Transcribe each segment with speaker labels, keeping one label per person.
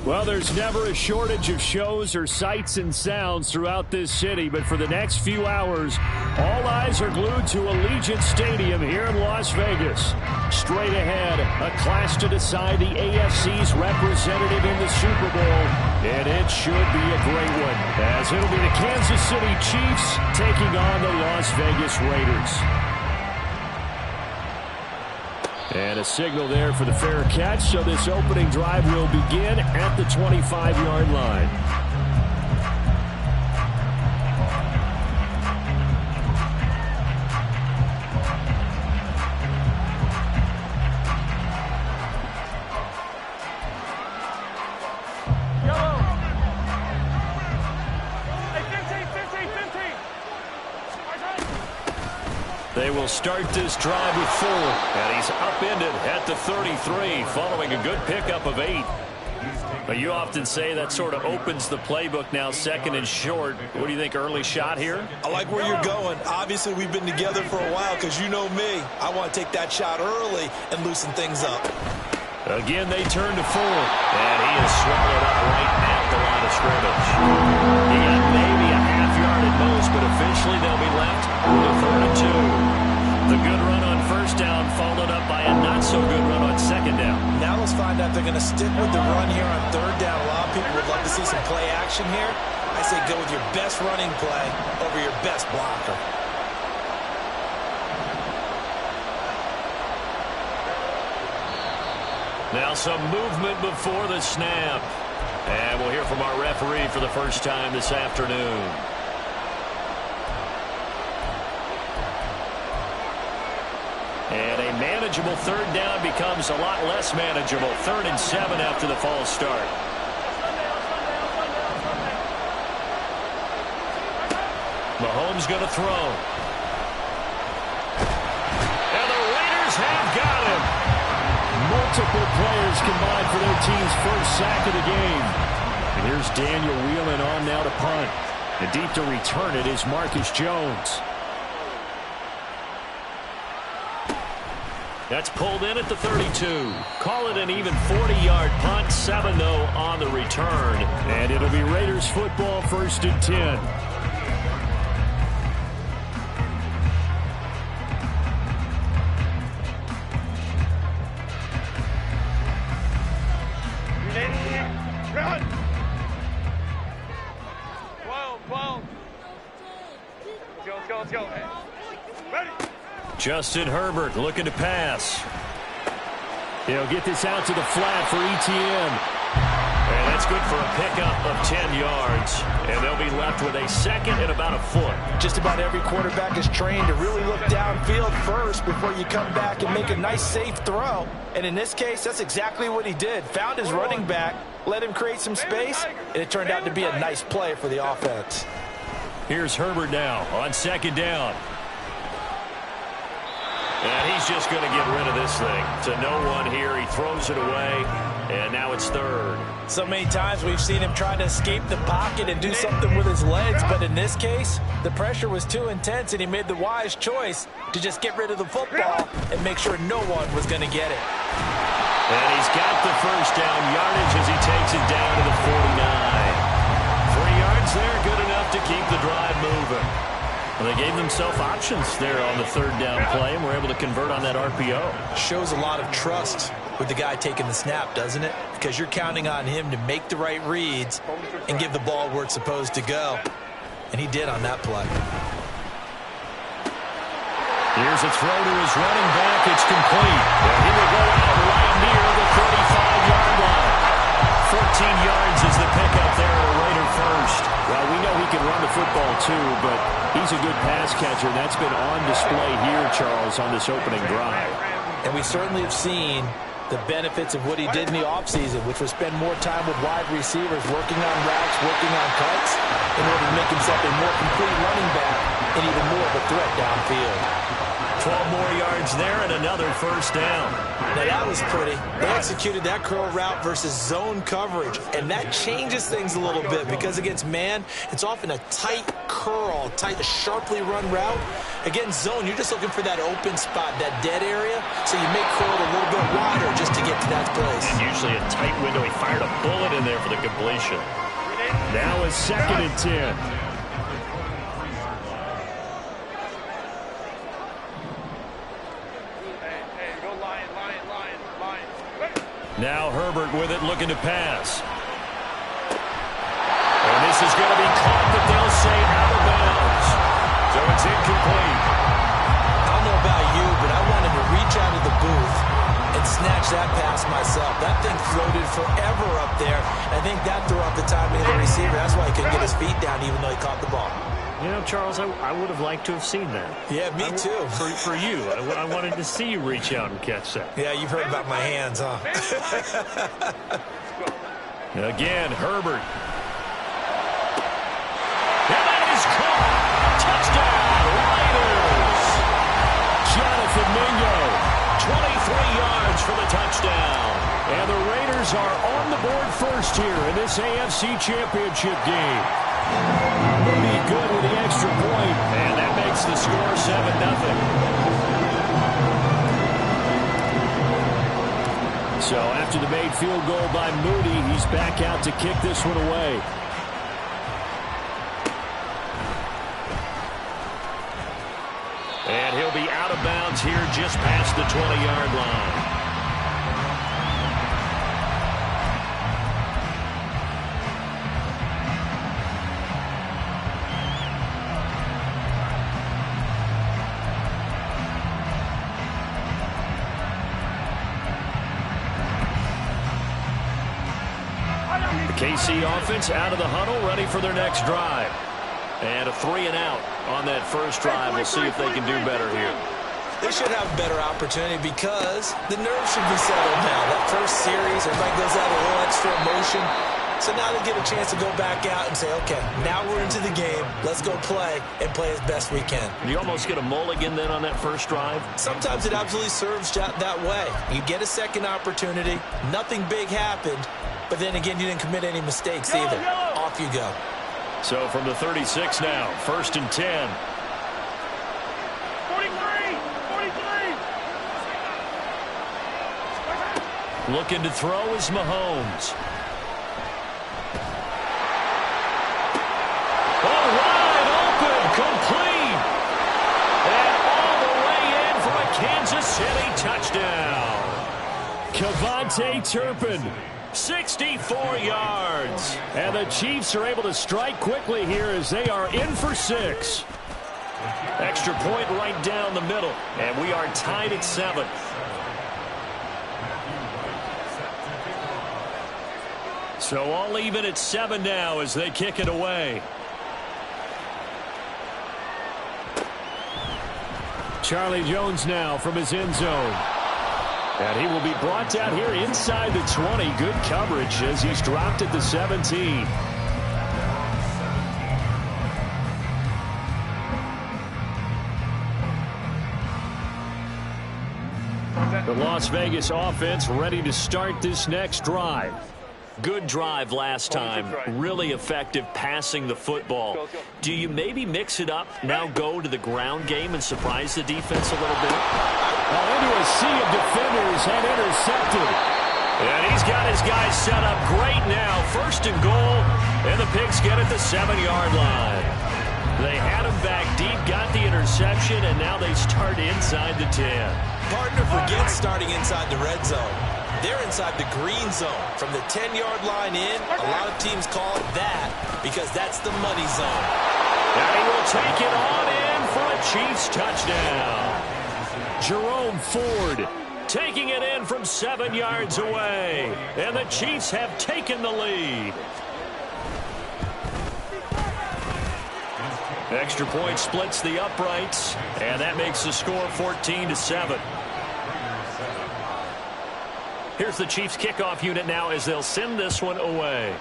Speaker 1: Well, there's never a shortage of shows or sights and sounds throughout this city, but for the next few hours, all eyes are glued to Allegiant Stadium here in Las Vegas. Straight ahead, a clash to decide the AFC's representative in the Super Bowl, and it should be a great one, as it'll be the Kansas City Chiefs taking on the Las Vegas Raiders. And a signal there for the fair catch, so this opening drive will begin at the 25-yard line. They will start this drive with 4, and he's upended at the 33 following a good pickup of 8. But you often say that sort of opens the playbook now, second and short. What do you think, early shot here?
Speaker 2: I like where you're going. Obviously, we've been together for a while because you know me. I want to take that shot early and loosen things up.
Speaker 1: Again, they turn to 4, and he is swallowed up right at the line of scrimmage. He got maybe a half yard at most, but officially they'll be left with a 3rd and 2. The good run on first down followed up by a not-so-good run on second down.
Speaker 2: Now let's find out they're going to stick with the run here on 3rd down. A lot of people would love to see some play action here. I say go with your best running play over your best blocker.
Speaker 1: Now some movement before the snap. And we'll hear from our referee for the first time this afternoon. And a manageable 3rd down becomes a lot less manageable. 3rd and 7 after the false start. Mahomes going to throw. And the Raiders have got him. Multiple players combined for their team's first sack of the game. And here's Daniel Whelan on now to punt. And deep to return it is Marcus Jones. That's pulled in at the 32. Call it an even 40-yard punt. 7, though, on the return. And it'll be Raiders football, 1st and 10.
Speaker 3: Run! 12. Let's go. Ready?
Speaker 1: Justin Herbert looking to pass. He'll get this out to the flat for ETN. And that's good for a pickup of 10 yards. And they'll be left with a 2nd and about a foot.
Speaker 2: Just about every quarterback is trained to really look downfield first before you come back and make a nice, safe throw. And in this case, that's exactly what he did. Found his running back, let him create some space, and it turned out to be a nice play for the offense.
Speaker 1: Here's Herbert now on 2nd down. And he's just going to get rid of this thing. To no one here. He throws it away, and now it's 3rd.
Speaker 2: So many times we've seen him try to escape the pocket and do something with his legs, but in this case, the pressure was too intense, and he made the wise choice to just get rid of the football and make sure no one was going to get it.
Speaker 1: And he's got the first down yardage as he takes it down to the 49. 3 yards there, good enough to keep the drive moving. Well, they gave themselves options there on the 3rd down play, and were able to convert on that RPO.
Speaker 2: Shows a lot of trust with the guy taking the snap, doesn't it? Because you're counting on him to make the right reads and give the ball where it's supposed to go. And he did on that play.
Speaker 1: Here's a throw to his running back. It's complete. And he will go out right near the 35-yard line. 14 yards is the pickup there at a Raider first. Well, we know he can run the football too, but he's a good pass catcher. That's been on display here, Charles, on this opening drive.
Speaker 2: And we certainly have seen the benefits of what he did in the offseason, which was spend more time with wide receivers, working on routes, working on cuts, in order to make himself a more complete running back and even more of a threat downfield.
Speaker 1: 12 more yards there and another first down.
Speaker 2: Now that was pretty. They executed that curl route versus zone coverage, and that changes things a little bit because against man, it's often a tight curl, tight, sharply run route. Against zone, you're just looking for that open spot, that dead area, so you make curl a little bit wider just to get to that place.
Speaker 1: And usually a tight window. He fired a bullet in there for the completion. Now it's 2nd and 10. Now Herbert with it, looking to pass. And this is going to be caught, but they'll say out of bounds. So it's incomplete.
Speaker 2: I don't know about you, but I wanted to reach out of the booth and snatch that pass myself. That thing floated forever up there. I think that threw off the timing of the receiver. That's why he couldn't get his feet down even though he caught the ball.
Speaker 1: You know, Charles, I would have liked to have seen that.
Speaker 2: Yeah, me too.
Speaker 1: For you. I wanted to see you reach out and catch that.
Speaker 2: Yeah, you've heard about my hands, huh?
Speaker 1: Again, Herbert. And that is caught. Touchdown, Raiders. Jonathan Mingo, 23 yards for the touchdown. And the Raiders are on the board first here in this AFC Championship game. Will be good with the extra point, and that makes the score 7-0. So after the made field goal by Moody, he's back out to kick this one away. And he'll be out of bounds here just past the 20-yard line. KC offense out of the huddle, ready for their next drive. And a 3-and-out on that first drive. We'll see if they can do better here.
Speaker 2: They should have a better opportunity because the nerves should be settled now. That first series, everybody goes out a little extra emotion. So now they get a chance to go back out and say, okay, now we're into the game. Let's go play and play as best we can.
Speaker 1: You almost get a mulligan then on that first drive?
Speaker 2: Sometimes it absolutely serves that way. You get a second opportunity. Nothing big happened. But then again, you didn't commit any mistakes either. Off you go.
Speaker 1: So from the 36 now, 1st and 10.
Speaker 3: 43.
Speaker 1: Looking to throw is Mahomes. Oh, wide open, complete. And all the way in for a Kansas City touchdown. Kevontae Turpin. 64 yards. And the Chiefs are able to strike quickly here as they are in for 6. Extra point right down the middle. And we are tied at 7. So all even at 7 now as they kick it away. Charlie Jones now from his end zone. And he will be brought down here inside the 20. Good coverage as he's dropped at the 17. The Las Vegas offense ready to start this next drive. Good drive last time. Really effective passing the football. Do you maybe mix it up, now go to the ground game and surprise the defense a little bit? Into a sea of defenders and intercepted. And he's got his guys set up great now. 1st and goal, and the Pigs get at the 7-yard line. They had him back deep, got the interception, and now they start inside the 10.
Speaker 2: Partner forgets starting inside the red zone. They're inside the green zone. From the 10-yard line in, a lot of teams call it that because that's the money zone.
Speaker 1: And he will take it on in for a Chiefs touchdown. Jerome Ford taking it in from 7 yards away. And the Chiefs have taken the lead. Extra point splits the uprights, and that makes the score 14-7. Here's the Chiefs kickoff unit now as they'll send this one away.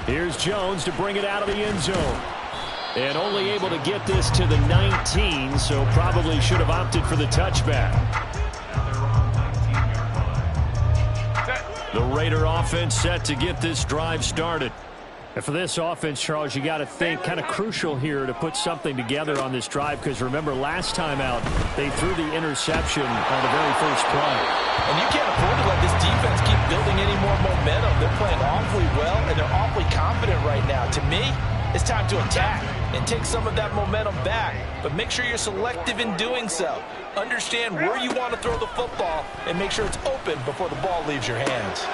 Speaker 1: Here's Jones to bring it out of the end zone. And only able to get this to the 19, so probably should have opted for the touchback. The Raider offense set to get this drive started. And for this offense, Charles, you got to think kind of crucial here to put something together on this drive, because remember last time out they threw the interception on the very first play.
Speaker 2: And you can't afford to let this defense keep building any more momentum. They're playing awfully well, and they're awfully confident right now. To me, it's time to attack and take some of that momentum back. But make sure you're selective in doing so. Understand where you want to throw the football and make sure it's open before the ball leaves your hands.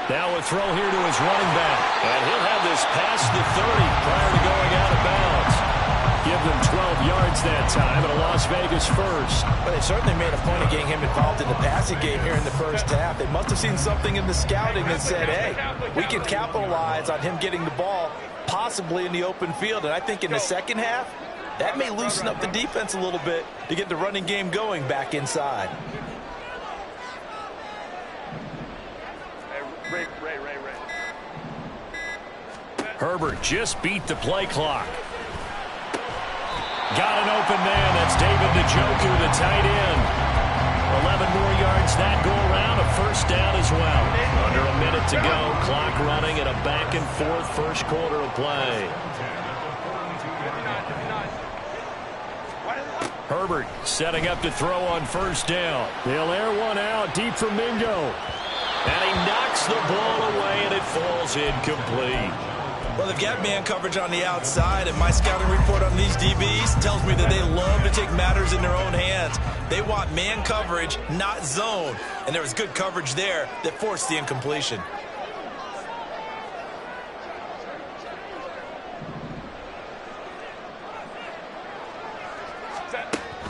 Speaker 1: Now a throw here to his running back. And he'll have this past the 30 prior to going out of bounds. Give them 12 yards that time, and a Las Vegas first.
Speaker 2: But they certainly made a point of getting him involved in the passing game here in the first half. They must have seen something in the scouting that said, hey, we can capitalize on him getting the ball possibly in the open field. And I think in the second half, that may loosen up the defense a little bit to get the running game going back inside.
Speaker 1: Herbert just beat the play clock. Got an open man. That's David Njoku, the tight end. 11 more yards that go around. A first down as well. Under a minute to go. Clock running at a back-and-forth first quarter of play. Herbert setting up to throw on first down. They'll air one out deep for Mingo. And he knocks the ball away, and it falls incomplete.
Speaker 2: Well, they've got man coverage on the outside, and my scouting report on these DBs tells me that they love to take matters in their own hands. They want man coverage, not zone. And there was good coverage there that forced the incompletion.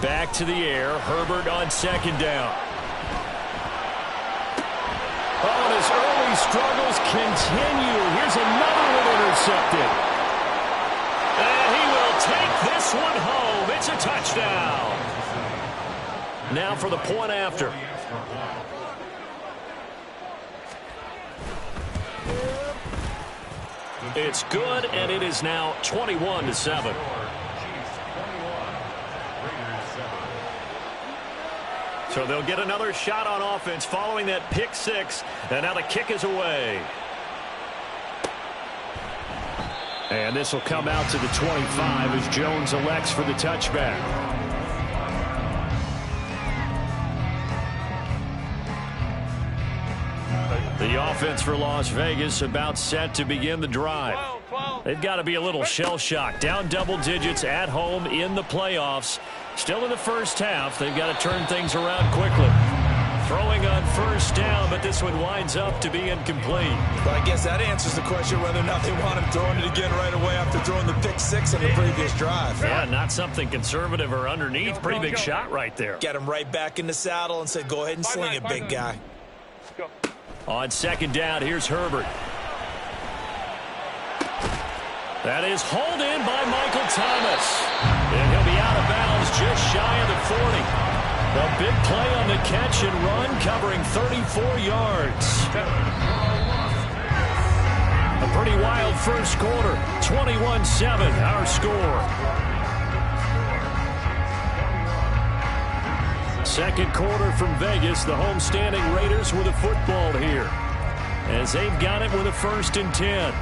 Speaker 1: Back to the air. Herbert on second down. Oh, and his early struggles continue. Here's another one intercepted. And he will take this one home. It's a touchdown. Now for the point after. It's good, and it is now 21-7. So they'll get another shot on offense following that pick six. And now the kick is away. And this will come out to the 25 as Jones elects for the touchback. The offense for Las Vegas about set to begin the drive. They've got to be a little shell-shocked. Down double digits at home in the playoffs. Still in the first half. They've got to turn things around quickly. Throwing on first down, but this one winds up to be incomplete.
Speaker 2: But I guess that answers the question whether or not they want him throwing it again right away after throwing the pick six in the previous drive.
Speaker 1: Yeah, not something conservative or underneath. Pretty big shot right there.
Speaker 2: Got him right back in the saddle and said, go ahead and sling it, big guy.
Speaker 1: On second down, here's Herbert. That is hauled in by Michael Thomas. And he'll be out of bounds just shy of the 40. A big play on the catch and run, covering 34 yards. A pretty wild first quarter. 21-7, our score. Second quarter from Vegas. The homestanding Raiders with a football here, as they've got it with a 1st and 10.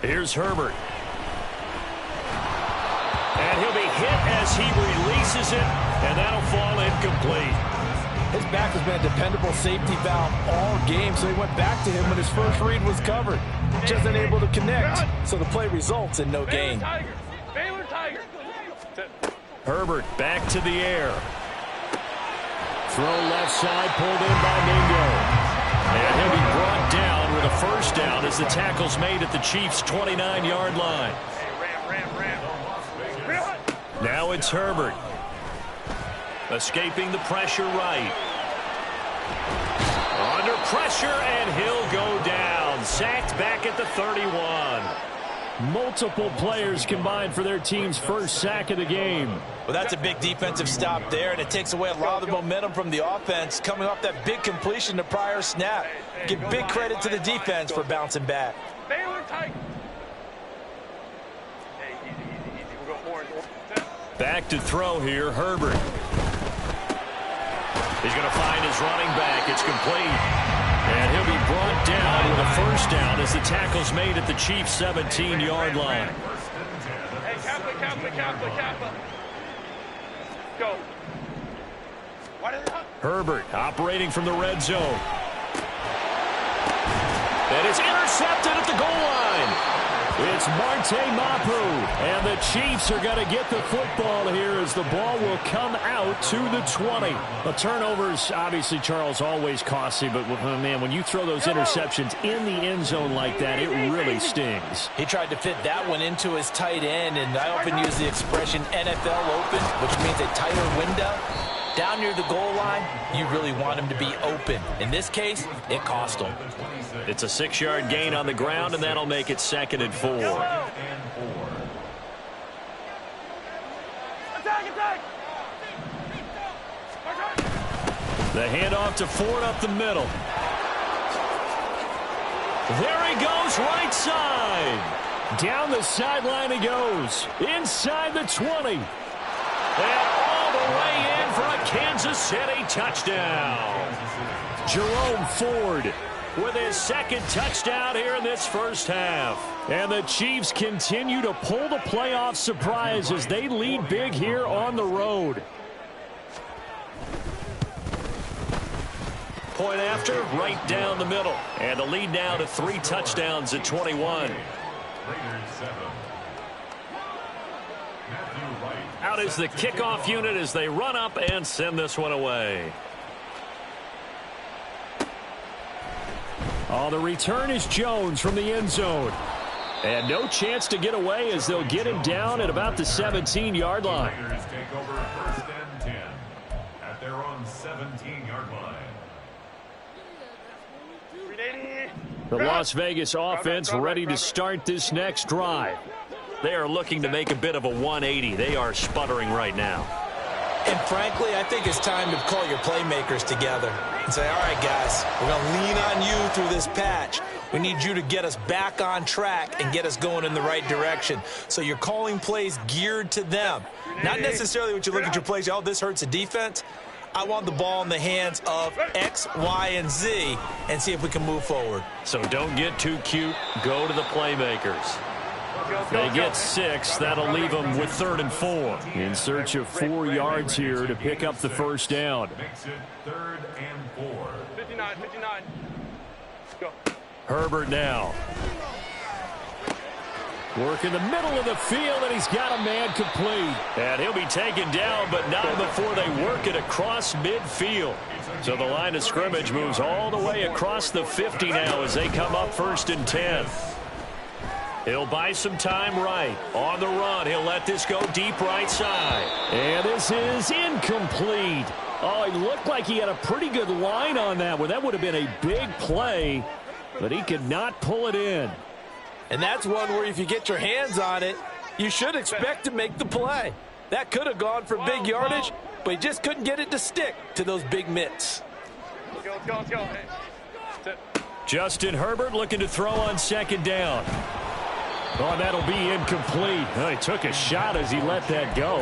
Speaker 1: Here's Herbert. And he'll be hit as he releases it, and that'll fall incomplete.
Speaker 2: His back has been a dependable safety valve all game, so he went back to him when his first read was covered. Just unable to connect, so the play results in no gain.
Speaker 3: Baylor Tigers.
Speaker 1: Herbert back to the air. Throw left side, pulled in by Mingo. And he'll be brought down with a first down as the tackle's made at the Chiefs' 29-yard line. Now it's Herbert. Escaping the pressure right. Under pressure, and he'll go down. Sacked back at the 31. Multiple players combined for their team's first sack of the game.
Speaker 2: Well, that's a big defensive stop there, and it takes away a lot of the momentum from the offense coming off that big completion the prior snap. Give big credit to the defense for bouncing back.
Speaker 1: Back to throw here, Herbert. He's going to find his running back. It's complete. And he'll be brought down with a first down as the tackle's made at the Chiefs' 17-yard line.
Speaker 3: Hey, Kappa. Go.
Speaker 1: Herbert operating from the red zone. And it's intercepted at the goal line. It's Marte Mapu, and the Chiefs are going to get the football here as the ball will come out to the 20. The turnovers, obviously, Charles, always costly, but man, when you throw those interceptions in the end zone like that, it really stings.
Speaker 2: He tried to fit that one into his tight end, and I often use the expression NFL open, which means a tighter window. Down near the goal line, you really want him to be open. In this case, it cost him.
Speaker 1: It's a 6-yard gain on the ground, and that'll make it 2nd and 4. The handoff to Ford up the middle. There he goes, right side. Down the sideline he goes. Inside the 20. And all the way in for a Kansas City touchdown. Jerome Ford with his 2nd touchdown here in this first half. And the Chiefs continue to pull the playoff surprise as they lead big here on the road. Point after, right down the middle. And the lead now to 3 touchdowns at 21. Out is the kickoff unit as they run up and send this one away. Oh, the return is Jones from the end zone. And no chance to get away as they'll get him down at about the 17-yard line.
Speaker 4: Raiders take over 1st and 10 at their own 17-yard line.
Speaker 1: The Las Vegas offense ready to start this next drive. They are looking to make a bit of a 180. They are sputtering right now.
Speaker 2: And frankly, I think it's time to call your playmakers together and say, all right, guys, we're going to lean on you through this patch. We need you to get us back on track and get us going in the right direction. So you're calling plays geared to them. Not necessarily what you look at your plays, oh, this hurts the defense. I want the ball in the hands of X, Y, and Z and see if we can move forward.
Speaker 1: So don't get too cute. Go to the playmakers. They get 6. That'll leave them with 3rd and 4. In search of 4 yards here to pick up the first down.
Speaker 4: Makes it 3rd and 4.
Speaker 3: 59. Go.
Speaker 1: Herbert now. Work in the middle of the field, and he's got a man complete. And he'll be taken down, but not before they work it across midfield. So the line of scrimmage moves all the way across the 50 now as they come up 1st and 10. He'll buy some time right. On the run, he'll let this go deep right side. And this is incomplete. Oh, it looked like he had a pretty good line on that one. That would have been a big play, but he could not pull it in.
Speaker 2: And that's one where if you get your hands on it, you should expect to make the play. That could have gone for big yardage, but he just couldn't get it to stick to those big mitts.
Speaker 3: Let's go.
Speaker 1: Justin Herbert looking to throw on 2nd down. Oh, that'll be incomplete. Oh, he took a shot as he let that go.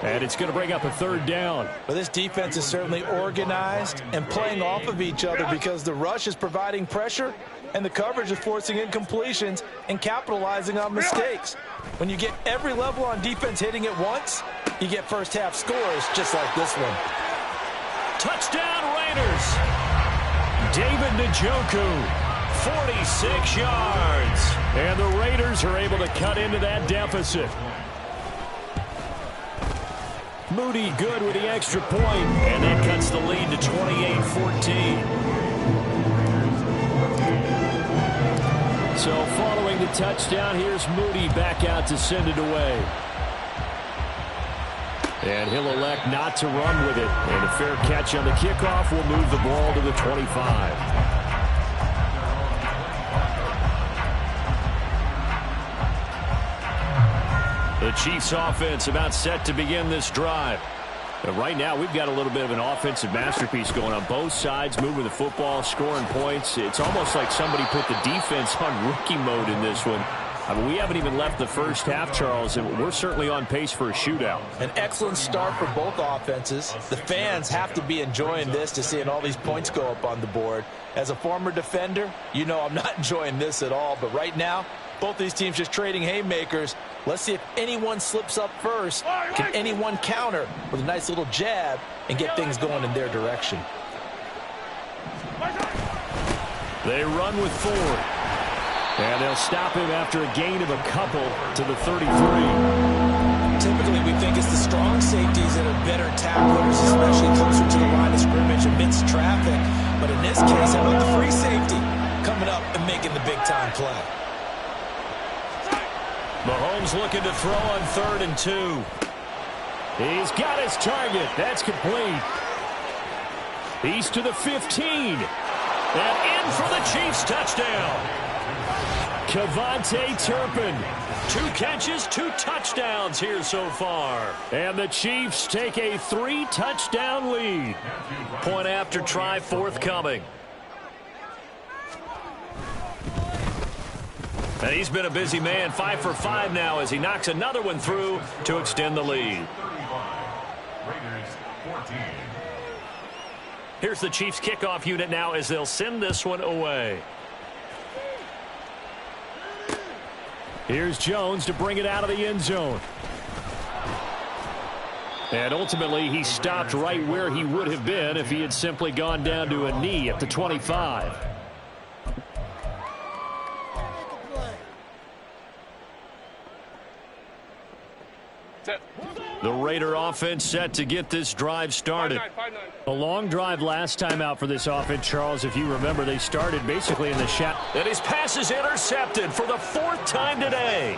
Speaker 1: And it's going to bring up a 3rd down.
Speaker 2: Well, this defense is certainly organized and playing off of each other because the rush is providing pressure and the coverage is forcing incompletions and capitalizing on mistakes. When you get every level on defense hitting at once, you get first half scores just like this one.
Speaker 1: Touchdown Raiders. David Njoku, 46 yards. And the Raiders are able to cut into that deficit. Moody good with the extra point, and that cuts the lead to 28-14. So following the touchdown, here's Moody back out to send it away. And he'll elect not to run with it. And a fair catch on the kickoff will move the ball to the 25. The Chiefs offense about set to begin this drive. But right now, we've got a little bit of an offensive masterpiece going on both sides, moving the football, scoring points. It's almost like somebody put the defense on rookie mode in this one. I mean, we haven't even left the first half, Charles, and we're certainly on pace for a shootout.
Speaker 2: An excellent start for both offenses. The fans have to be enjoying this to seeing all these points go up on the board. As a former defender, you know I'm not enjoying this at all. But right now, both these teams just trading haymakers. Let's see if anyone slips up first. Can anyone counter with a nice little jab and get things going in their direction?
Speaker 1: They run with Ford. And they'll stop him after a gain of a couple to the 33.
Speaker 2: Typically, we think it's the strong safeties that are better tacklers, especially closer to the line of scrimmage amidst traffic. But in this case, how about the free safety coming up and making the big-time play?
Speaker 1: Mahomes looking to throw on 3rd and 2. He's got his target. That's complete. He's to the 15. And in for the Chiefs touchdown. KaVontae Turpin. 2 catches, 2 touchdowns here so far. And the Chiefs take a 3-touchdown lead. Point after try forthcoming. And he's been a busy man, 5 for 5 now as he knocks another one through to extend the lead. Here's the Chiefs kickoff unit now as they'll send this one away. Here's Jones to bring it out of the end zone. And ultimately, he stopped right where he would have been if he had simply gone down to a knee at the 25. The Raider offense set to get this drive started.
Speaker 3: 5-9.
Speaker 1: A long drive last time out for this offense, Charles. If you remember, they started basically in the shot. And his pass is intercepted for the 4th time today.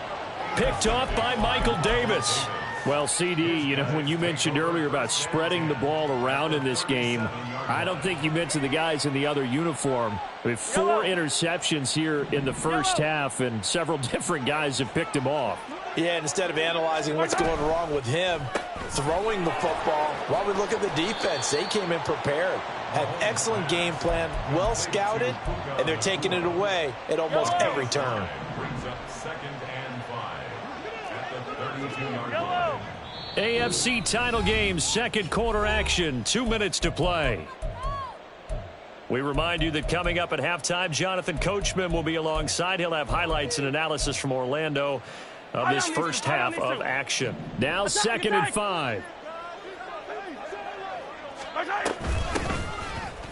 Speaker 1: Picked off by Michael Davis. Well, CD, you know, when you mentioned earlier about spreading the ball around in this game, I don't think you mentioned the guys in the other uniform. We have 4 interceptions here in the first half, and several different guys have picked him off.
Speaker 2: Yeah, and instead of analyzing what's going wrong with him throwing the football, while we look at the defense, they came in prepared, had excellent game plan, well scouted, and they're taking it away at almost every turn.
Speaker 4: Brings up 2nd and 5 at the 32-yard line.
Speaker 1: AFC title game, second quarter action, 2 minutes to play. We remind you that coming up at halftime, Jonathan Coachman will be alongside. He'll have highlights and analysis from Orlando of this first half of action. Now 2nd and 5.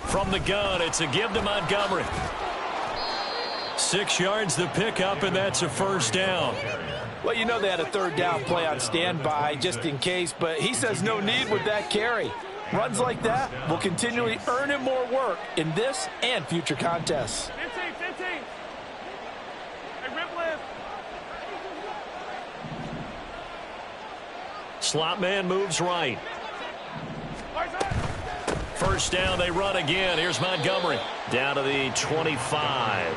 Speaker 1: From the gun, it's a give to Montgomery. 6 yards the pickup, and that's a first down.
Speaker 2: Well, you know they had a 3rd down play on standby just in case, but he says no need with that carry. Runs like that will continually earn him more work in this and future contests.
Speaker 3: 15. Hey, rip lift.
Speaker 1: Slot man moves right. First down, they run again. Here's Montgomery down to the 25.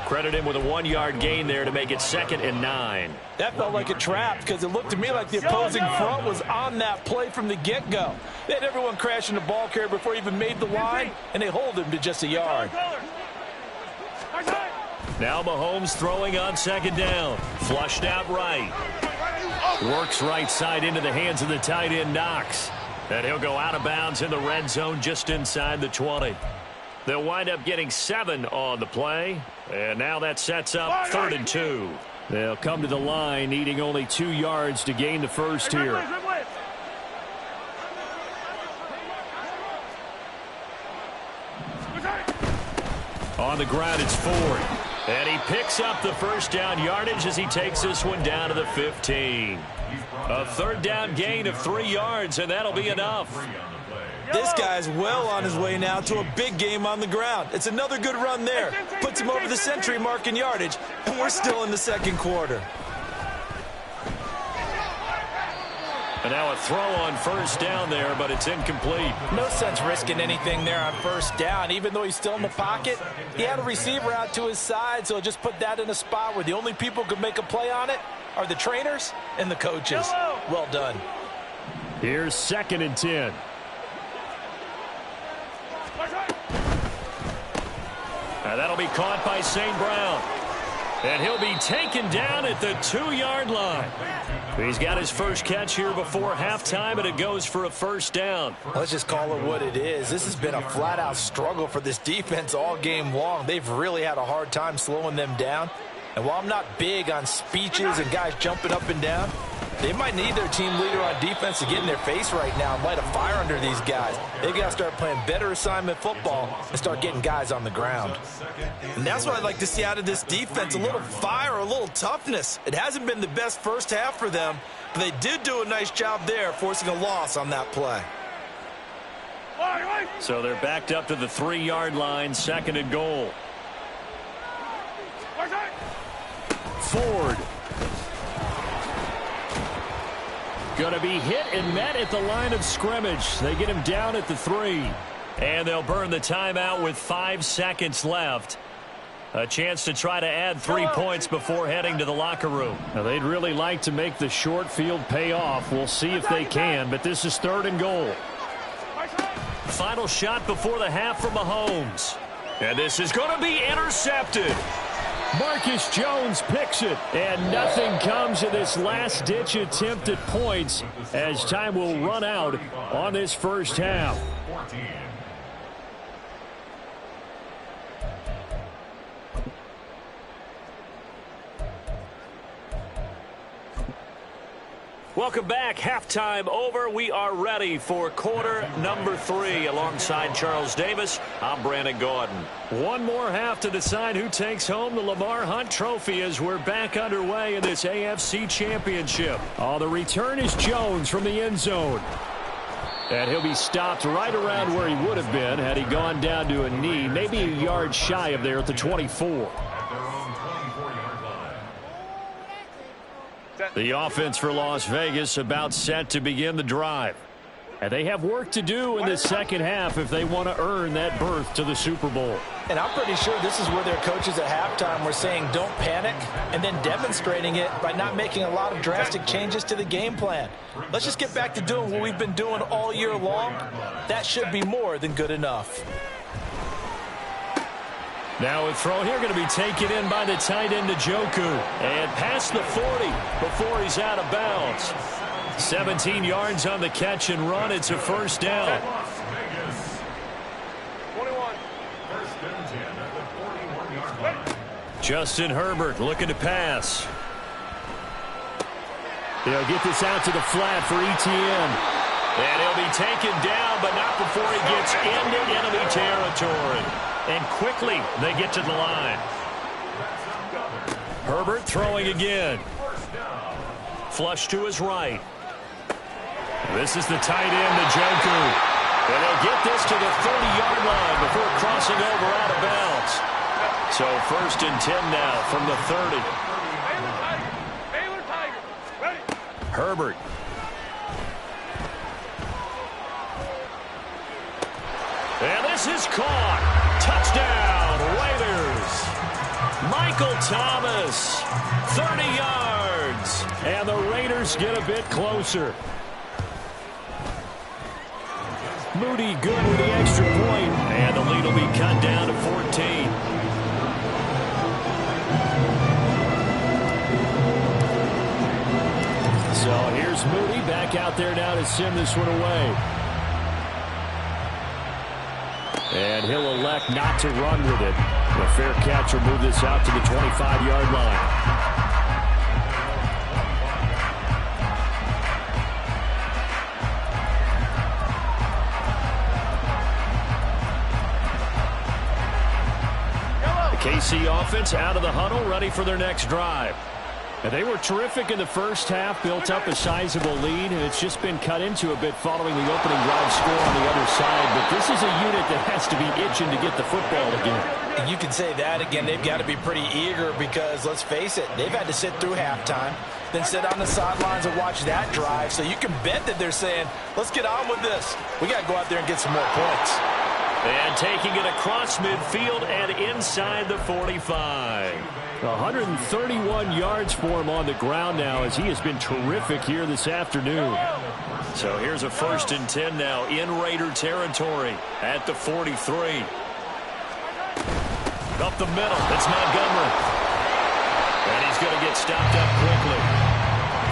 Speaker 1: Credit him with a 1-yard gain there to make it 2nd and 9.
Speaker 2: That felt like a trap because it looked to me like the opposing front was on that play from the get-go. They had everyone crashing the ball carrier before he even made the line, and they hold him to just a yard.
Speaker 1: Now Mahomes throwing on 2nd down. Flushed out right. Works right side into the hands of the tight end Knox. And he'll go out of bounds in the red zone just inside the 20. They'll wind up getting 7 on the play. And now that sets up 3rd and 2. They'll come to the line needing only 2 yards to gain the first here. On the ground, it's Ford. And he picks up the first down yardage as he takes this one down to the 15. A 3rd down gain of 3 yards, and that'll be enough.
Speaker 2: This guy's well on his way now to a big game on the ground. It's another good run there. Puts him over the century mark in yardage, and we're still in the 2nd quarter.
Speaker 1: And now a throw on first down there, but it's incomplete.
Speaker 2: No sense risking anything there on first down. Even though he's still in the pocket, he had a receiver out to his side, so just put that in a spot where the only people who could make a play on it are the trainers and the coaches. Well done.
Speaker 1: Here's 2nd and 10. And that'll be caught by St. Brown. And he'll be taken down at the 2-yard line. He's got his first catch here before halftime, and it goes for a first down.
Speaker 2: Let's just call it what it is. This has been a flat-out struggle for this defense all game long. They've really had a hard time slowing them down. And while I'm not big on speeches and guys jumping up and down, they might need their team leader on defense to get in their face right now and light a fire under these guys. They've got to start playing better assignment football and start getting guys on the ground. And that's what I'd like to see out of this defense, a little fire, a little toughness. It hasn't been the best first half for them, but they did do a nice job there forcing a loss on that play.
Speaker 1: So they're backed up to the 3-yard line, 2nd and goal. Ford. Going to be hit and met at the line of scrimmage. They get him down at the 3. And they'll burn the timeout with 5 seconds left. A chance to try to add 3 points before heading to the locker room. Now, they'd really like to make the short field pay off. We'll see if they can, but this is 3rd and goal. Final shot before the half from Mahomes. And this is going to be intercepted. Marcus Jones picks it, and nothing comes of this last-ditch attempt at points as time will run out on this first half. Welcome back. Halftime over. We are ready for quarter number 3. Alongside Charles Davis, I'm Brandon Gaudin. One more half to decide who takes home the Lamar Hunt Trophy as we're back underway in this AFC Championship. The return is Jones from the end zone. And he'll be stopped right around where he would have been had he gone down to a knee, maybe a yard shy of there at the 24. The offense for Las Vegas about set to begin the drive. And they have work to do in the second half if they want to earn that berth to the Super Bowl.
Speaker 2: And I'm pretty sure this is where their coaches at halftime were saying don't panic and then demonstrating it by not making a lot of drastic changes to the game plan. Let's just get back to doing what we've been doing all year long. That should be more than good enough.
Speaker 1: Now a throw here going to be taken in by the tight end Njoku. And past the 40 before he's out of bounds. 17 yards on the catch and run. It's a first down.
Speaker 3: 21.
Speaker 1: Justin Herbert looking to pass. He'll get this out to the flat for Etienne. And he'll be taken down, but not before he gets into enemy territory. And quickly they get to the line. Herbert throwing again. Flush to his right. This is the tight end, Njoku. And they'll get this to the 30-yard line before crossing over out of bounds. So 1st and 10 now from the 30.
Speaker 3: Baylor Tiger. Ready.
Speaker 1: Herbert. And this is caught. Touchdown, Raiders. Michael Thomas, 30 yards. And the Raiders get a bit closer. Moody good with the extra point. And the lead will be cut down to 14. So here's Moody back out there now to send this one away. And he'll elect not to run with it. A fair catch will move this out to the 25-yard line. The KC offense out of the huddle, ready for their next drive. And they were terrific in the first half, built up a sizable lead, and it's just been cut into a bit following the opening drive score on the other side. But this is a unit that has to be itching to get the football again.
Speaker 2: And you can say that again. They've got to be pretty eager because, let's face it, they've had to sit through halftime, then sit on the sidelines and watch that drive. So you can bet that they're saying, let's get on with this. We got to go out there and get some more points.
Speaker 1: And taking it across midfield and inside the 45. 131 yards for him on the ground now as he has been terrific here this afternoon. So here's a 1st and 10 now in Raider territory at the 43. Up the middle, it's Montgomery. And he's going to get stopped up quickly.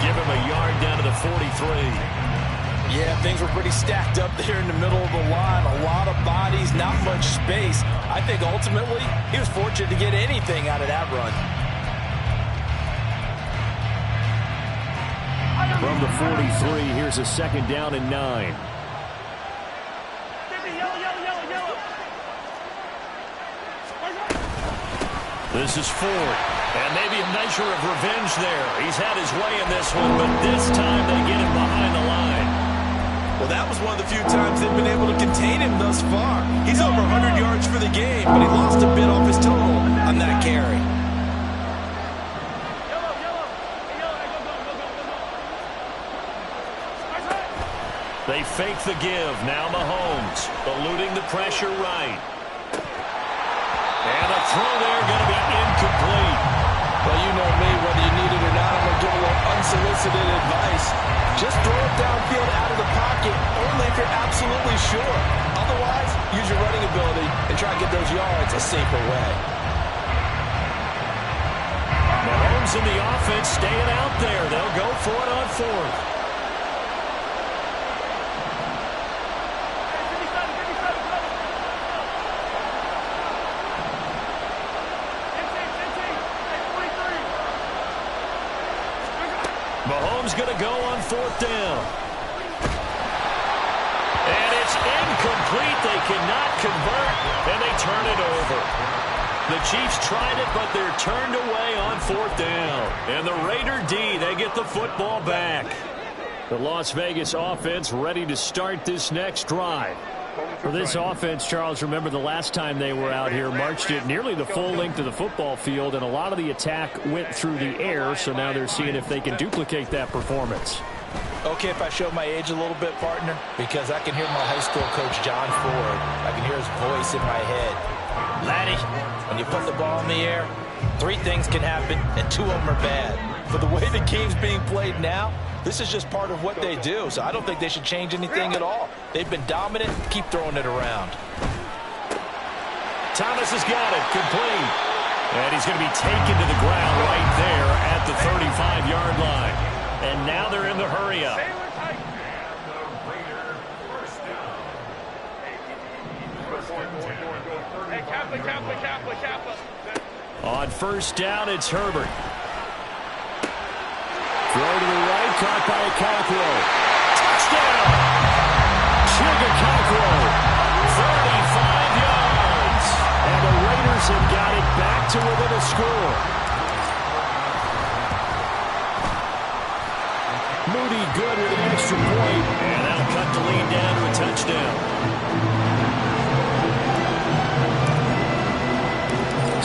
Speaker 1: Give him a yard down to the 43.
Speaker 2: Yeah, things were pretty stacked up there in the middle of the line. A lot of bodies, not much space. I think ultimately he was fortunate to get anything out of that run.
Speaker 1: From the 43, here's a 2nd down and 9. This is Ford. And maybe a measure of revenge there. He's had his way in this one, but this time they get him behind the line.
Speaker 2: Well, that was one of the few times they've been able to contain him thus far. He's over 100 yards for the game, but he lost a bit off his total on that carry.
Speaker 1: They fake the give. Now Mahomes eluding the pressure right. And a throw there going to be incomplete.
Speaker 2: Well, you know me, whether you need it or not, I'm going to give a little unsolicited advice. Just throw it downfield out of the pocket, only if you're absolutely sure. Otherwise, use your running ability and try to get those yards a safer way.
Speaker 1: Mahomes and the offense staying out there. They'll go for it on 4th. Mahomes going to go on 4th down. And it's incomplete. They cannot convert, and they turn it over. The Chiefs tried it, but they're turned away on 4th down. And the Raider D, they get the football back. The Las Vegas offense ready to start this next drive. For this offense, Charles, remember the last time they were out here, marched it nearly the full length of the football field, and a lot of the attack went through the air, so now they're seeing if they can duplicate that performance.
Speaker 2: Okay, if I show my age a little bit, partner, because I can hear my high school coach, John Ford. I can hear his voice in my head. Laddie, when you put the ball in the air, 3 things can happen, and 2 of them are bad. For the way the game's being played now, this is just part of what they do, so I don't think they should change anything at all. They've been dominant. Keep throwing it around.
Speaker 1: Thomas has got it. Complete. And he's going to be taken to the ground right there at the 35-yard line. And now they're in the hurry-up. On 1st down, it's Herbert. Throw to the right, caught by Okongwu. Touchdown! Chigga 35 yards. And the Raiders have got it back to within a score. Moody good with an extra point. And that'll cut the lead down to a touchdown.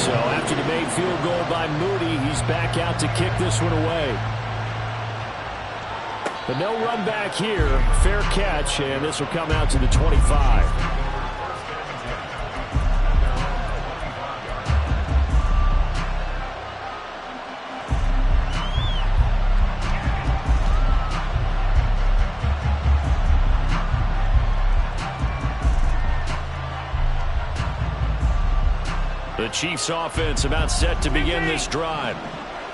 Speaker 1: So after the made field goal by Moody, he's back out to kick this one away. But no run back here. Fair catch, and this will come out to the 25. The Chiefs offense about set to begin this drive.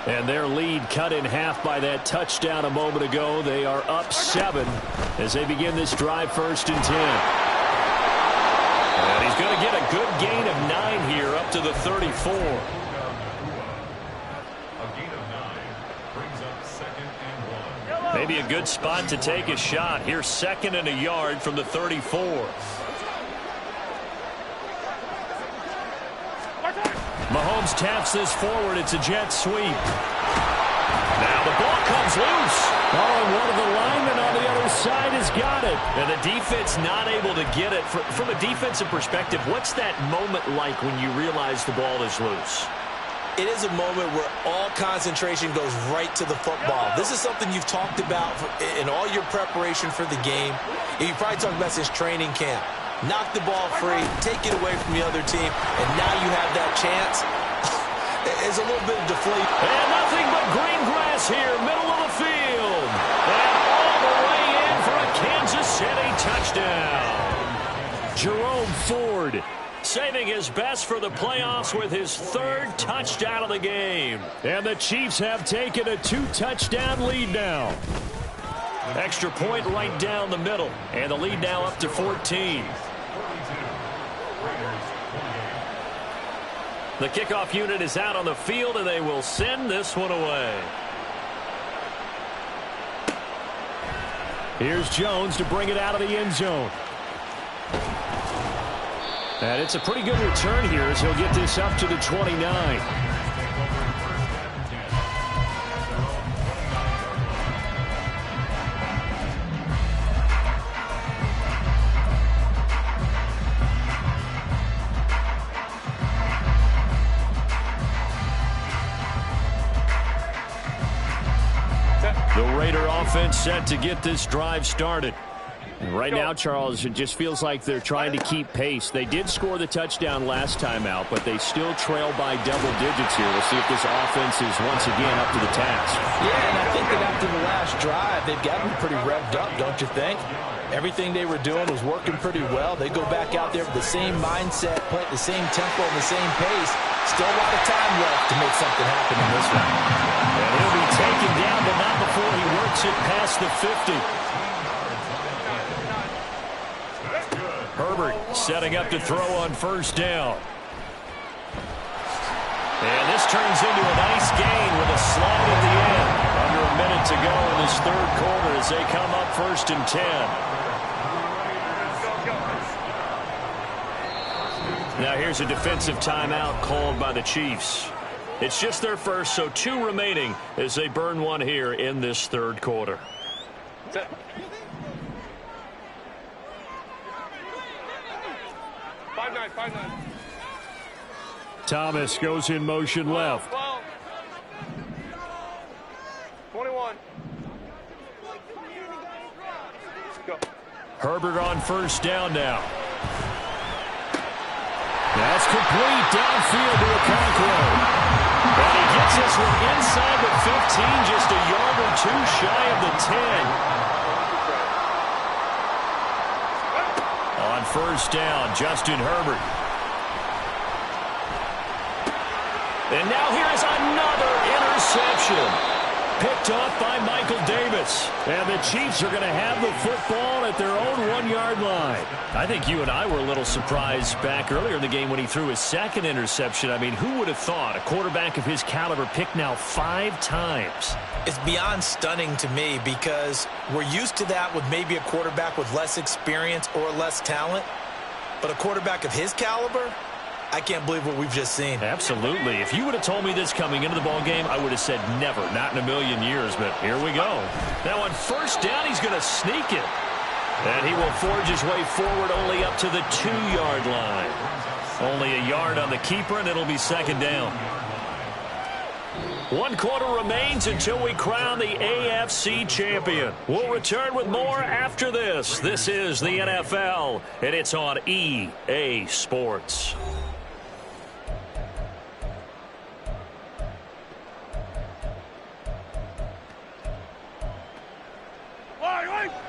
Speaker 1: And their lead cut in half by that touchdown a moment ago. They are up 7 as they begin this drive 1st and 10. And he's going to get a good gain of 9 here up to the 34.
Speaker 4: A gain of 9 brings up 2nd and 1.
Speaker 1: Maybe a good spot to take a shot. Here's 2nd and a yard from the 34. Mahomes taps this forward. It's a jet sweep. Now the ball comes loose. Oh, and one of the linemen on the other side has got it.
Speaker 5: And the defense not able to get it. From a defensive perspective, what's that moment like when you realize the ball is loose?
Speaker 2: It is a moment where all concentration goes right to the football. This is something you've talked about in all your preparation for the game. And you probably talked about since training camp. Knock the ball free, take it away from the other team, and now you have that chance. It's a little bit of deflate.
Speaker 1: And nothing but green grass here, middle of the field. And all the way in for a Kansas City touchdown. Jerome Ford saving his best for the playoffs with his third touchdown of the game. And the Chiefs have taken a 2-touchdown lead now. Extra point right down the middle. And the lead now up to 14. The kickoff unit is out on the field, and they will send this one away. Here's Jones to bring it out of the end zone. And it's a pretty good return here as he'll get this up to the 29. The Raider offense set to get this drive started. And right now, Charles, it just feels like they're trying to keep pace. They did score the touchdown last time out, but they still trail by double digits here. We'll see if this offense is once again up to the task.
Speaker 2: Yeah, and I think that after the last drive, they've got them pretty revved up, don't you think? Everything they were doing was working pretty well. They go back out there with the same mindset, play at the same tempo and the same pace. Still a lot of time left to make something happen in this one.
Speaker 1: And he'll be taken down, but not before he works it past the 50. Herbert setting up to throw on first down. And this turns into a nice gain with a slide at the end. Under a minute to go in this third quarter as they come up 1st and 10. Now here's a defensive timeout called by the Chiefs. It's just their first, so 2 remaining as they burn one here in this third quarter.
Speaker 3: Set. Five nine.
Speaker 1: Thomas goes in motion left.
Speaker 3: 12. 21. Go.
Speaker 1: Herbert on first down now. That's complete downfield to Okonkwo. And he gets this one inside the 15, just a yard or 2 shy of the 10. On first down, Justin Herbert. And now here is another interception. Picked off by Michael Davis. And the Chiefs are going to have the football at their own 1-yard line. I think you and I were a little surprised back earlier in the game when he threw his second interception. I mean, who would have thought a quarterback of his caliber picked now 5 times?
Speaker 2: It's beyond stunning to me because we're used to that with maybe a quarterback with less experience or less talent. But a quarterback of his caliber, I can't believe what we've just seen.
Speaker 1: Absolutely. If you would have told me this coming into the ballgame, I would have said never, not in a million years. But here we go. Now on first down, he's going to sneak it. And he will forge his way forward only up to the 2-yard line. Only a yard on the keeper, and it'll be second down. 1 quarter remains until we crown the AFC champion. We'll return with more after this. This is the NFL, and it's on EA Sports.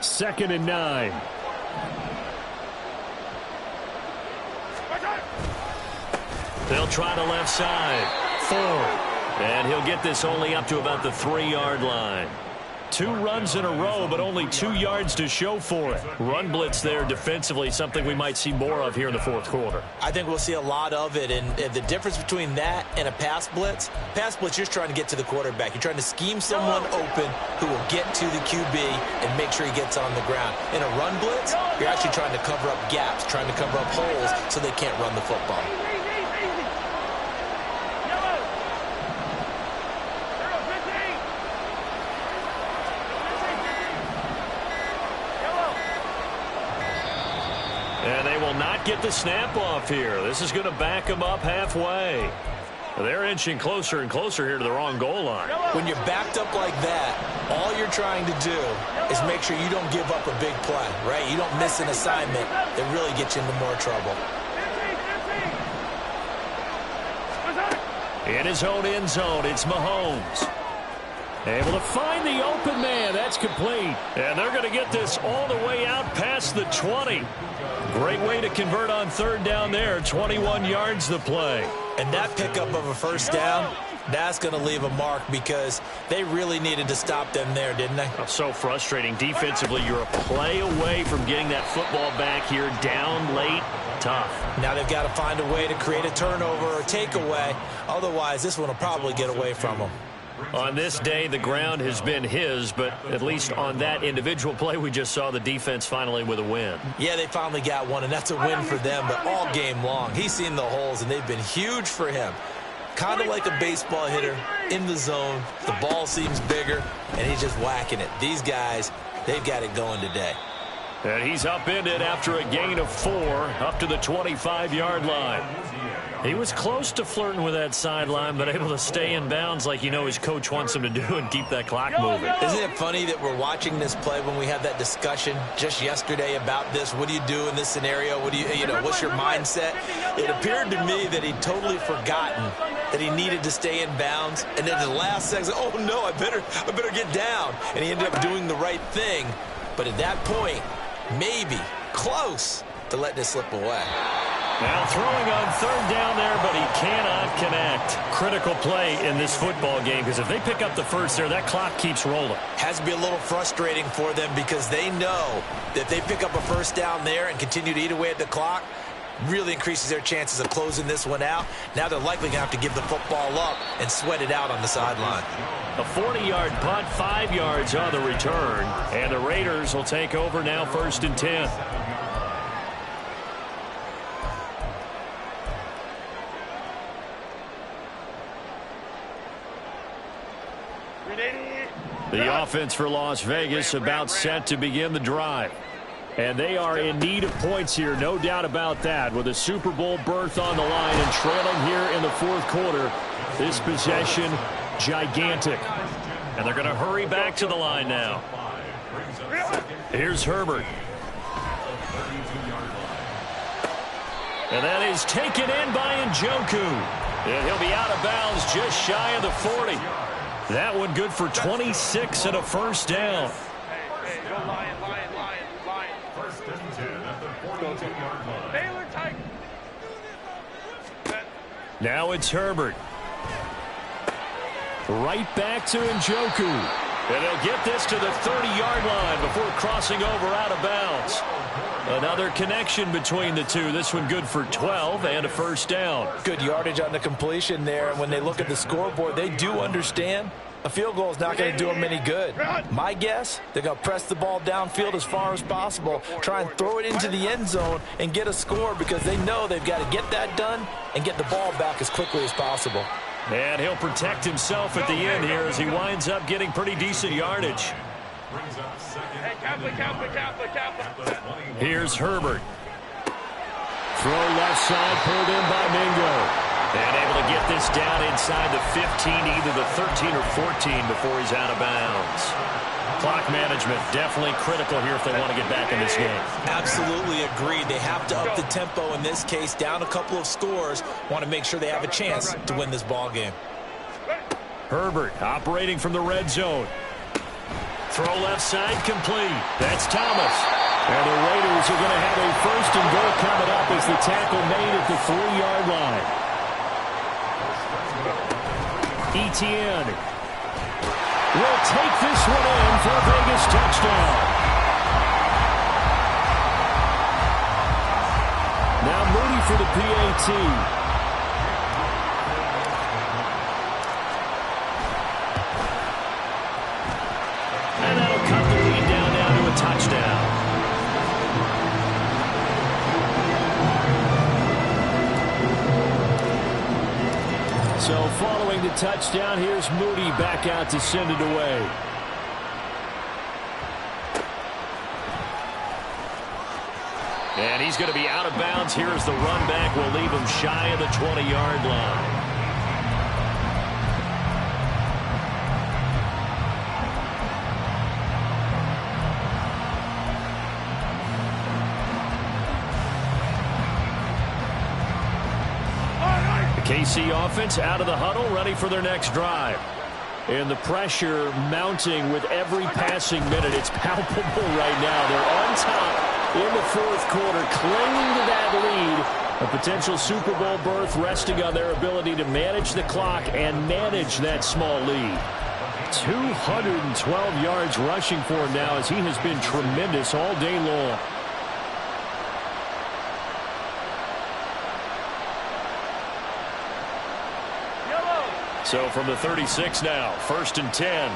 Speaker 1: Second and 9. They'll try the left side. Ford. And he'll get this only up to about the 3-yard line. 2 runs in a row, but only 2 yards to show for it. Run blitz there defensively, something we might see more of here in the fourth quarter.
Speaker 2: I think we'll see a lot of it, and the difference between that and a pass blitz, you're just trying to get to the quarterback. You're trying to scheme someone open who will get to the QB and make sure he gets on the ground. In a run blitz, you're actually trying to cover up gaps, trying to cover up holes so they can't run the football.
Speaker 5: will not get the snap off here. This is going to back them up halfway. They're inching closer and closer here to the wrong goal line.
Speaker 2: When you're backed up like that, all you're trying to do is make sure you don't give up a big play, right? You don't miss an assignment that really gets you into more trouble.
Speaker 1: In his own end zone, it's Mahomes. Able to find the open man. That's complete. And they're going to get this all the way out past the 20. Great way to convert on third down there. 21 yards the play.
Speaker 2: And that pickup of a first down, that's going to leave a mark because they really needed to stop them there, didn't they?
Speaker 5: So frustrating. Defensively, you're a play away from getting that football back here down late. Tough.
Speaker 2: Now they've got to find a way to create a turnover or takeaway. Otherwise, this one will probably get away from them.
Speaker 5: On this day, the ground has been his, but at least on that individual play, we just saw the defense finally with a win.
Speaker 2: Yeah, they finally got one, and that's a win for them, but all game long, he's seen the holes, and they've been huge for him. Kind of like a baseball hitter in the zone. The ball seems bigger, and he's just whacking it. These guys, they've got it going today.
Speaker 1: And he's upended after a gain of 4 up to the 25-yard line.
Speaker 5: He was close to flirting with that sideline, but able to stay in bounds like you know his coach wants him to do and keep that clock moving.
Speaker 2: Isn't it funny that we're watching this play when we had that discussion just yesterday about this? What do you do in this scenario? What do you know, what's your mindset? It appeared to me that he'd totally forgotten that he needed to stay in bounds. And then the last second, oh no, I better get down. And he ended up doing the right thing. But at that point, maybe close to letting it slip away.
Speaker 1: Now throwing on third down there, but he cannot connect. Critical play in this football game because if they pick up the first there, that clock keeps rolling.
Speaker 2: Has to be a little frustrating for them because they know that if they pick up a first down there and continue to eat away at the clock, really increases their chances of closing this one out. Now they're likely going to have to give the football up and sweat it out on the sideline.
Speaker 1: A 40-yard punt, 5 yards on the return. And the Raiders will take over now 1st and 10. The offense for Las Vegas about set to begin the drive. And they are in need of points here, no doubt about that. With a Super Bowl berth on the line and trailing here in the 4th quarter, this possession gigantic. And they're going to hurry back to the line now. Here's Herbert. And that is taken in by Njoku. And he'll be out of bounds just shy of the 40. That one good for 26 and a first down.
Speaker 3: Hey, go Lion.
Speaker 4: First and 10 at the 42-yard line.
Speaker 3: Baylor tight.
Speaker 1: Now it's Herbert. Right back to Njoku. And they'll get this to the 30-yard line before crossing over out of bounds. Another connection between the two. This one good for 12 and a first down.
Speaker 2: Good yardage on the completion there. And when they look at the scoreboard, they do understand a field goal is not going to do them any good. My guess, they're going to press the ball downfield as far as possible, try and throw it into the end zone and get a score because they know they've got to get that done and get the ball back as quickly as possible.
Speaker 1: And he'll protect himself at the end here as he winds up getting pretty decent yardage.
Speaker 3: Hey, Kaplan.
Speaker 1: Here's Herbert. Throw left side, pulled in by Mingo. And able to get this down inside the 15, either the 13 or 14 before he's out of bounds. Clock management definitely critical here if they want to get back in this game.
Speaker 2: Absolutely agreed. They have to up the tempo in this case, down a couple of scores, want to make sure they have a chance to win this ball game.
Speaker 1: Herbert operating from the red zone. Throw left side complete. That's Thomas. And the Raiders are going to have a first and goal coming up as the tackle made at the 3-yard line. Etienne will take this one in for a Vegas touchdown. Now Moody for the PAT. And that'll cut the lead down now to a touchdown. So following the touchdown, here's Moody back out to send it away.
Speaker 5: And he's going to be out of bounds. Here's the run back. Will leave him shy of the 20-yard line. KC offense out of the huddle, ready for their next drive. And the pressure mounting with every passing minute. It's palpable right now. They're on top in the fourth quarter, clinging to that lead. A potential Super Bowl berth resting on their ability to manage the clock and manage that small lead.
Speaker 1: 212 yards rushing for him now as he has been tremendous all day long.
Speaker 5: So from the 36 now, 1st and 10.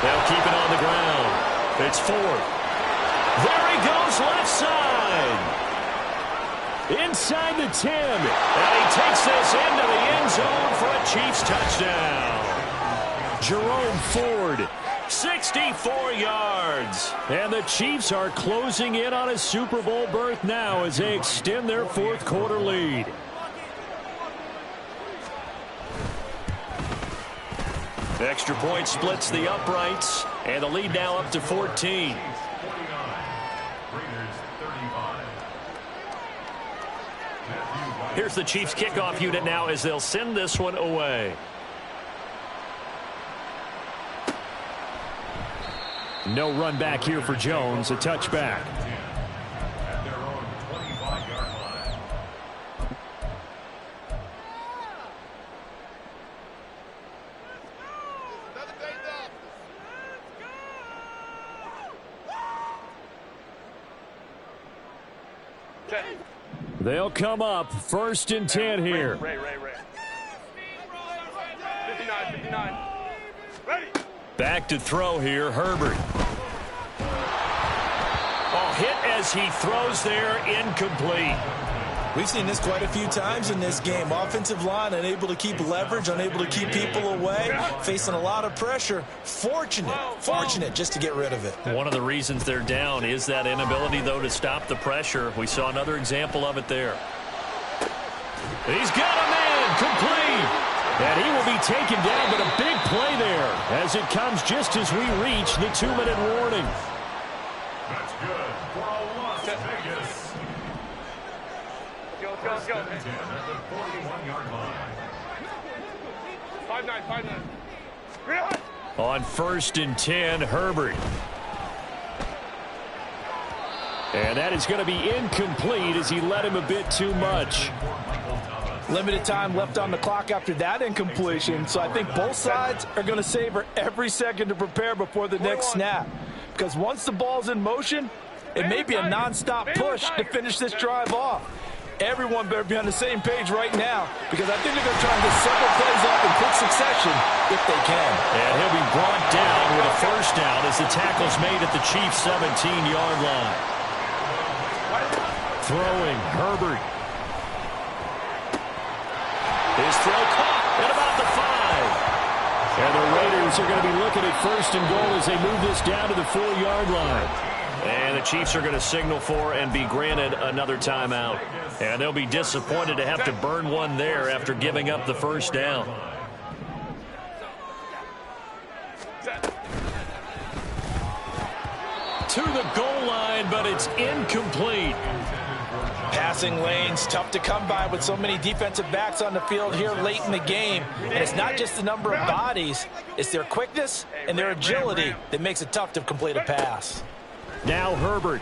Speaker 5: They'll keep it on the ground. It's 4th. There he goes left side.
Speaker 1: Inside the 10.
Speaker 5: And he takes this into the end zone for a Chiefs touchdown.
Speaker 1: Jerome Ford.
Speaker 5: 64 yards.
Speaker 1: And the Chiefs are closing in on a Super Bowl berth now as they extend their fourth quarter lead.
Speaker 5: Extra point splits the uprights, and the lead now up to 14. Here's the Chiefs kickoff unit now as they'll send this one away.
Speaker 1: No run back here for Jones, a touchback.
Speaker 4: At their own 25-yard line.
Speaker 1: They'll come up 1st and 10 here.
Speaker 3: Ray. 59. Ready.
Speaker 5: Back to throw here, Herbert. Oh, hit as he throws there, incomplete.
Speaker 2: We've seen this quite a few times in this game. Offensive line unable to keep leverage, unable to keep people away, facing a lot of pressure. Fortunate just to get rid of it.
Speaker 5: One of the reasons they're down is that inability, though, to stop the pressure. We saw another example of it there. He's got a man, complete.
Speaker 1: And he will be taken down, but a big play there as it comes just as we reach the 2-minute warning.
Speaker 4: That's good for a Las Vegas.
Speaker 3: Let's go.
Speaker 4: 10 at the 41-yard line.
Speaker 3: 5-9.
Speaker 1: On 1st and 10, Herbert. And that is going to be incomplete as he led him a bit too much.
Speaker 2: Limited time left on the clock after that incompletion, so I think both sides are going to savor every second to prepare before the next snap. Because once the ball's in motion, it may be a non-stop push to finish this drive off. Everyone better be on the same page right now, because I think they're going to try and get several plays off in quick succession if they can.
Speaker 5: And he'll be brought down with a first down as the tackle's made at the Chiefs' 17-yard line.
Speaker 1: Throwing, Herbert.
Speaker 5: His throw caught at about the 5.
Speaker 1: And the Raiders are going to be looking at 1st and goal as they move this down to the 4-yard line.
Speaker 5: And the Chiefs are going to signal for and be granted another timeout. And they'll be disappointed to have to burn one there after giving up the first down. To the goal line, but it's incomplete.
Speaker 2: Passing lanes, tough to come by with so many defensive backs on the field here late in the game. And it's not just the number of bodies, it's their quickness and their agility that makes it tough to complete a pass.
Speaker 1: Now Herbert.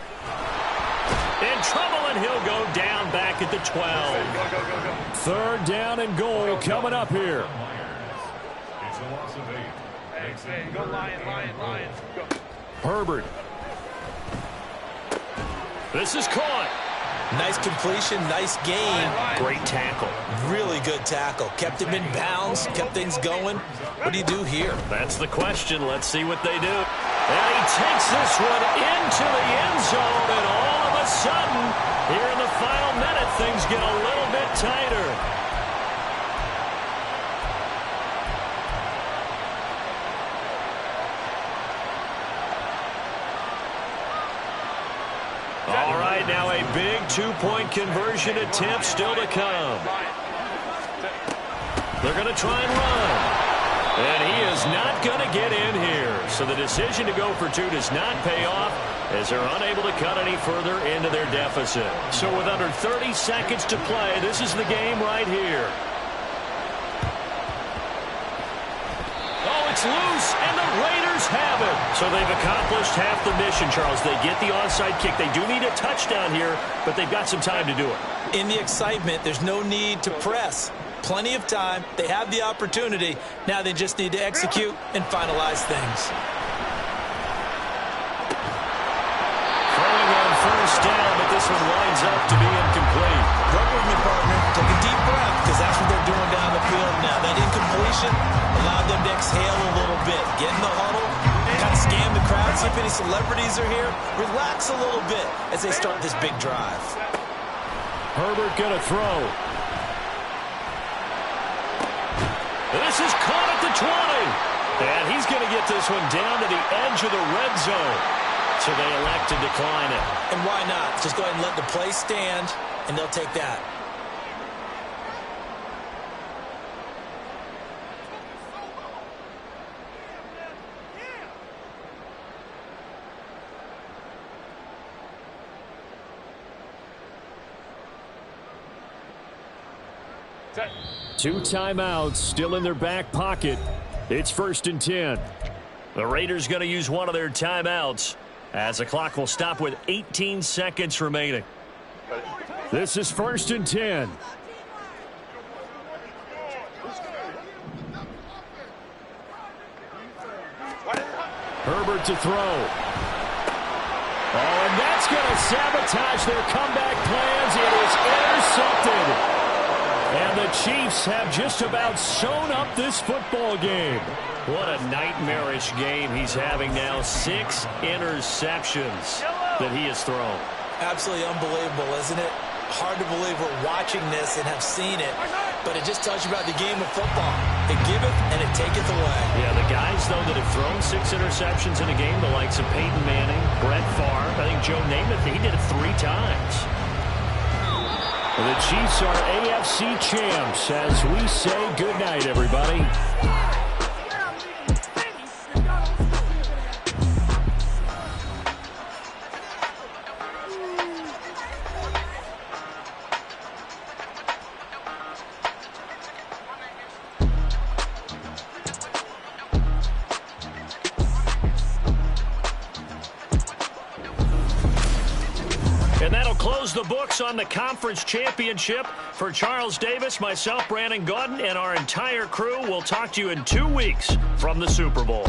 Speaker 5: In trouble, and he'll go down back at the 12.
Speaker 1: 3rd down and goal coming up here.
Speaker 4: It's a loss of 8.
Speaker 3: Hey, go Lion. Go.
Speaker 1: Herbert.
Speaker 5: This is caught.
Speaker 2: Nice completion, nice gain.
Speaker 5: Great tackle.
Speaker 2: Really good tackle. Kept him in bounds, kept things going. What do you do here?
Speaker 5: That's the question. Let's see what they do. And he takes this one into the end zone, and all of a sudden, here in the final minute, things get a little bit tighter. big two-point conversion attempt still to come. They're going to try and run. And he is not going to get in here. So the decision to go for two does not pay off as they're unable to cut any further into their deficit. So with under 30 seconds to play, this is the game right here. Oh, it's loose, and the Raiders have it. So they've accomplished half the mission, Charles. They get the onside kick. They do need a touchdown here, but they've got some time to do it.
Speaker 2: In the excitement, there's no need to press. Plenty of time. They have the opportunity. Now they just need to execute and finalize things.
Speaker 5: Throwing on first down, but this one lines up to be incomplete.
Speaker 2: Work with me, partner. Take a deep breath, because that's what they're doing down the field now. That incompletion allowed them to exhale a little bit. Get in the huddle, kind of scan the crowd, see if any celebrities are here. Relax a little bit as they start this big drive.
Speaker 1: Herbert going to throw.
Speaker 5: This is caught at the 20. And he's going to get this one down to the edge of the red zone. So they elect to decline it.
Speaker 2: And why not? Just go ahead and let the play stand, and they'll take that.
Speaker 1: Two timeouts still in their back pocket. It's 1st and 10.
Speaker 5: The Raiders going to use one of their timeouts as the clock will stop with 18 seconds remaining.
Speaker 1: This is 1st and 10. Herbert to throw. Oh, and that's going to sabotage their comeback plans. It is intercepted. And the Chiefs have just about sewn up this football game.
Speaker 5: What a nightmarish game he's having now. 6 interceptions that he has thrown.
Speaker 2: Absolutely unbelievable, isn't it? Hard to believe we're watching this and have seen it, but it just tells you about the game of football. It giveth and it taketh away.
Speaker 5: Yeah, the guys, though, that have thrown 6 interceptions in a game, the likes of Peyton Manning, Brett Favre, I think Joe Namath, he did it 3 times.
Speaker 1: The Chiefs are AFC champs as we say goodnight, everybody.
Speaker 5: The books on the conference championship. For Charles Davis, myself, Brandon Gaudin, and our entire crew, we'll talk to you in 2 weeks from the Super Bowl.